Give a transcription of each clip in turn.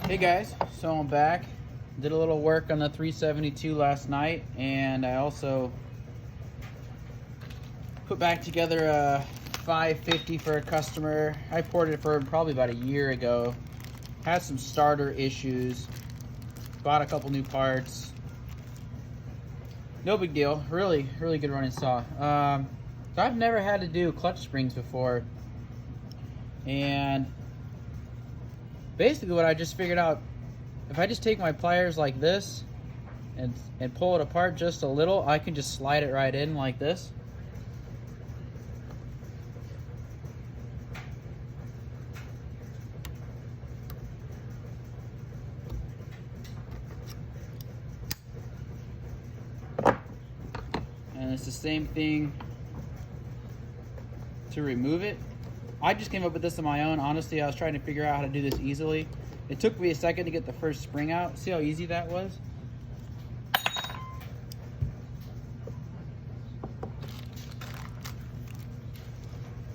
Hey guys, so I'm back. Did a little work on the 372 last night, and I also put back together a 550 for a customer. I poured it for him probably about a year ago. Had some starter issues. Bought a couple new parts. No big deal. Really good running saw. So I've never had to do clutch springs before, and basically what I just figured out, if I just take my pliers like this and pull it apart just a little, I can just slide it right in like this. And it's the same thing to remove it. I just came up with this on my own. Honestly, I was trying to figure out how to do this easily. It took me a second to get the first spring out. See how easy that was?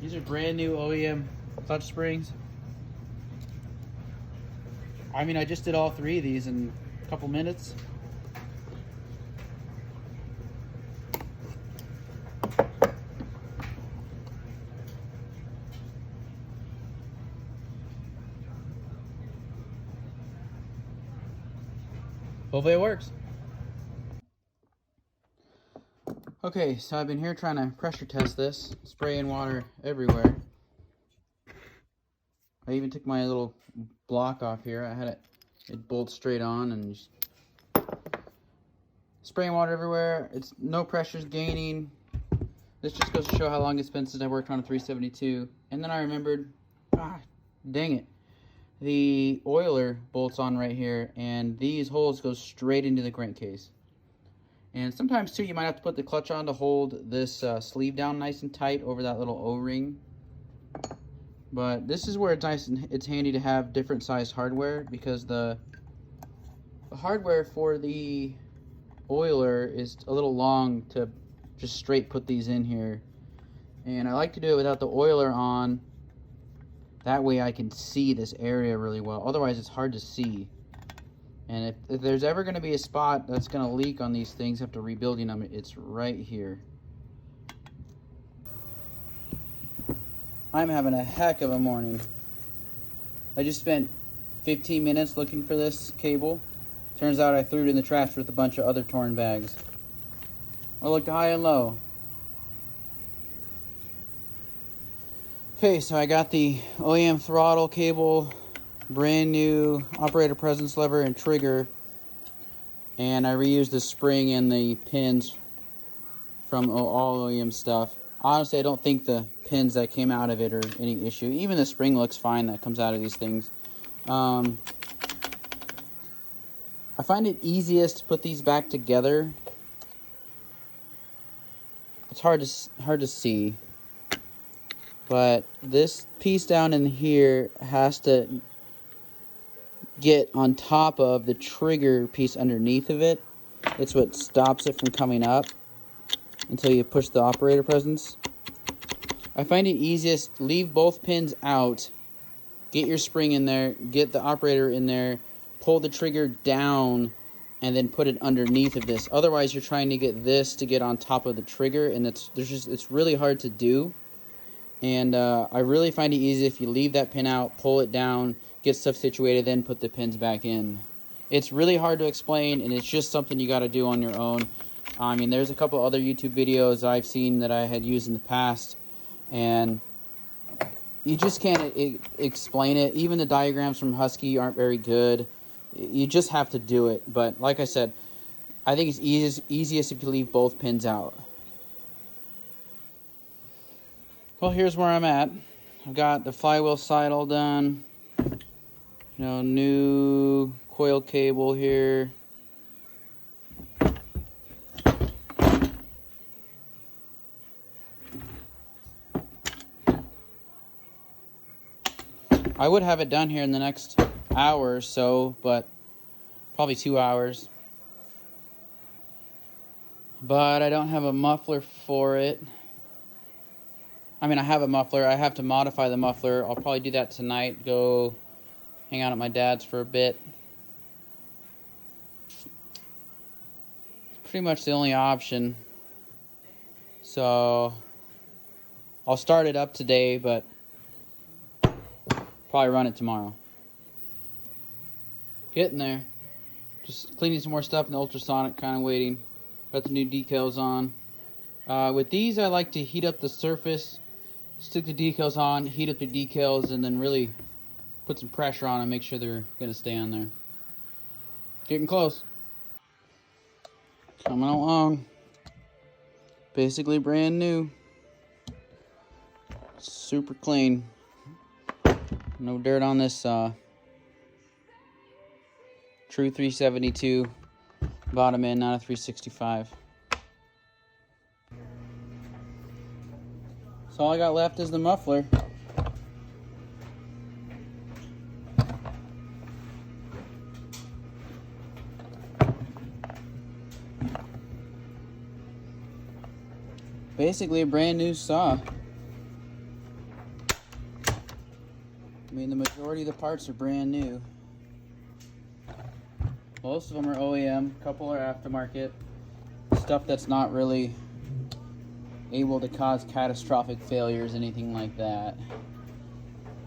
These are brand new OEM clutch springs. I mean, I just did all three of these in a couple minutes. Hopefully it works. Okay, so I've been here trying to pressure test this, spraying water everywhere. I even took my little block off here. I had it bolts straight on, and just spraying water everywhere. It's no pressure's gaining. This just goes to show how long it's been since I worked on a 372. And then I remembered, dang it, the oiler bolts on right here, and these holes go straight into the crankcase. And sometimes too, you might have to put the clutch on to hold this sleeve down nice and tight over that little O-ring. But this is where it's nice and it's handy to have different sized hardware, because the hardware for the oiler is a little long to just straight put these in here. And I like to do it without the oiler on. That way I can see this area really well. Otherwise it's hard to see. And if there's ever going to be a spot that's going to leak on these things after rebuilding them, it's right here. I'm having a heck of a morning. I just spent 15 minutes looking for this cable. Turns out I threw it in the trash with a bunch of other torn bags. I looked high and low. Okay, so I got the OEM throttle cable, brand new operator presence lever and trigger, and I reused the spring and the pins from all OEM stuff. Honestly, I don't think the pins that came out of it are any issue. Even the spring looks fine that comes out of these things. I find it easiest to put these back together. It's hard to see, but this piece down in here has to get on top of the trigger piece underneath of it. It's what stops it from coming up until you push the operator presence. I find it easiest, leave both pins out, get your spring in there, get the operator in there, pull the trigger down, and then put it underneath of this. Otherwise you're trying to get this to get on top of the trigger, and it's really hard to do. And I really find it easy if you leave that pin out, pull it down, get stuff situated, then put the pins back in. It's really hard to explain, and it's just something you got to do on your own. I mean, there's a couple other YouTube videos I've seen that I had used in the past, and you just can't explain it. Even the diagrams from Husky aren't very good. You just have to do it. But like I said, I think it's easiest if you leave both pins out. Well, here's where I'm at. I've got the flywheel side all done. New coil cable here. I would have it done here in the next hour or so, but probably 2 hours. But I don't have a muffler for it. I mean, I have a muffler. I have to modify the muffler. I'll probably do that tonight. Go hang out at my dad's for a bit. It's pretty much the only option. So I'll start it up today, but probably run it tomorrow. Getting there. Just cleaning some more stuff in the ultrasonic, kind of waiting. Got the new decals on. With these, I like to heat up the surface, stick the decals on, heat up the decals, and then really put some pressure on them, make sure they're going to stay on there. Getting close. Coming along. Basically brand new. Super clean. No dirt on this true 372 bottom end, not a 365. So all I got left is the muffler. Basically a brand new saw. I mean, the majority of the parts are brand new. Most of them are OEM, a couple are aftermarket. Stuff that's not really able to cause catastrophic failures, anything like that.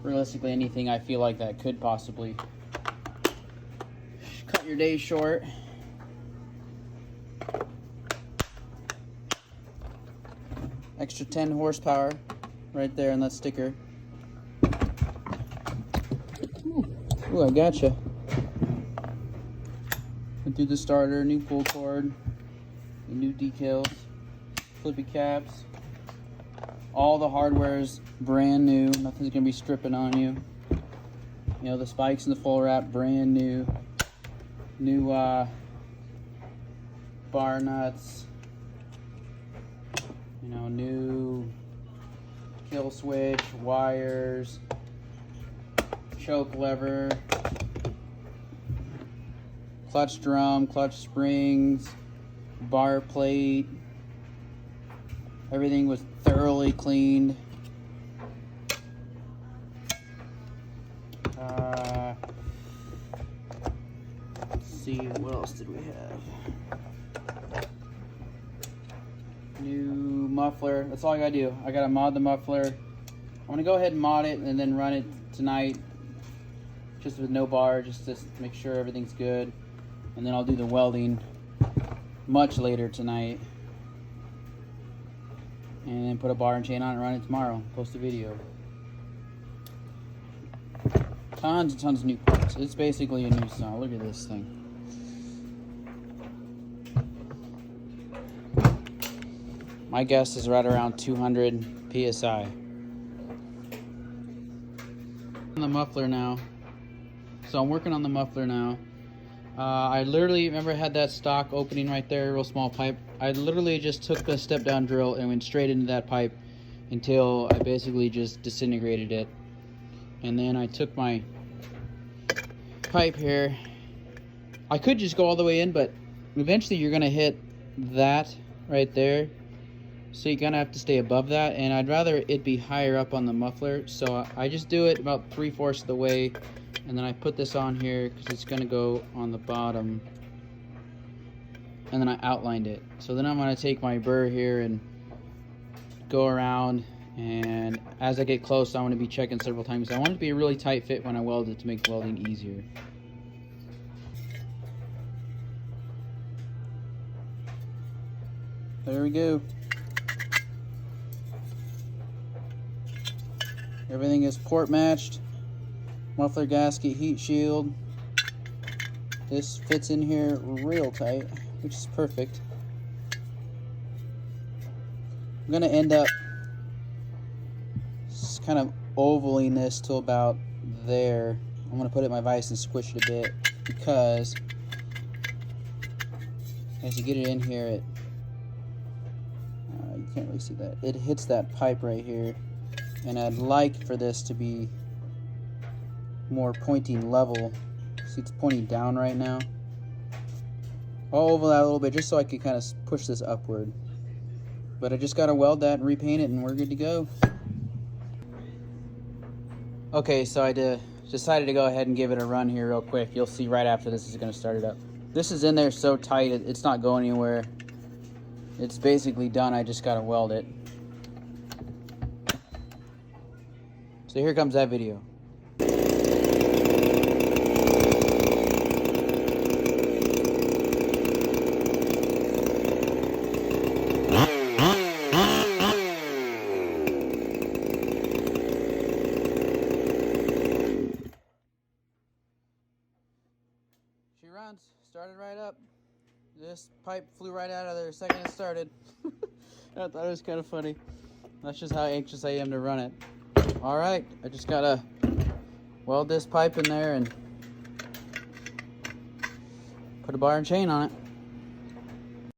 Realistically, anything I feel like that could possibly cut your day short. Extra 10 horsepower right there on that sticker. Ooh, I gotcha. Went through the starter, new pull cord, new decals, flippy caps. All the hardware is brand new. Nothing's gonna be stripping on you. You know, the spikes and the full wrap, brand new. New bar nuts. You know, new kill switch, wires, choke lever, clutch drum, clutch springs, bar plate. Everything was thoroughly cleaned. Let's see, what else did we have? New muffler. That's all I gotta do. I gotta mod the muffler. I'm gonna go ahead and mod it and then run it tonight, just with no bar, just to make sure everything's good. And then I'll do the welding much later tonight. And then put a bar and chain on it and run it tomorrow. Post a video. Tons and tons of new parts. It's basically a new saw. Look at this thing. My guess is right around 200 PSI. On the muffler now. So I'm working on the muffler now. I literally, remember I had that stock opening right there, real small pipe. I literally just took the step down drill and went straight into that pipe until I basically just disintegrated it. And then I took my pipe here. I could just go all the way in, but eventually you're gonna hit that right there. So you're gonna have to stay above that, and I'd rather it be higher up on the muffler. So I just do it about 3/4 of the way. And then I put this on here because it's going to go on the bottom. And then I outlined it. So then I'm going to take my burr here and go around. And as I get close, I'm going to be checking several times. I want it to be a really tight fit when I weld it to make welding easier. There we go. Everything is port matched. Muffler gasket, heat shield. This fits in here real tight, which is perfect. I'm gonna end up kind of ovaling this to about there. I'm gonna put it in my vise and squish it a bit because as you get it in here, it you can't really see that. It hits that pipe right here, and I'd like for this to be more pointing level. See, it's pointing down right now. I'll oval that a little bit just so I can kind of push this upward. But I just gotta weld that and repaint it and we're good to go. Okay, so I decided to go ahead and give it a run here real quick. You'll see right after this is going to start it up. This is in there so tight, it's not going anywhere. It's basically done. I just got to weld it. So here comes that video. She runs, started right up. This pipe flew right out of there the second it started. I thought it was kind of funny. That's just how anxious I am to run it. Alright, I just gotta weld this pipe in there and put a bar and chain on it.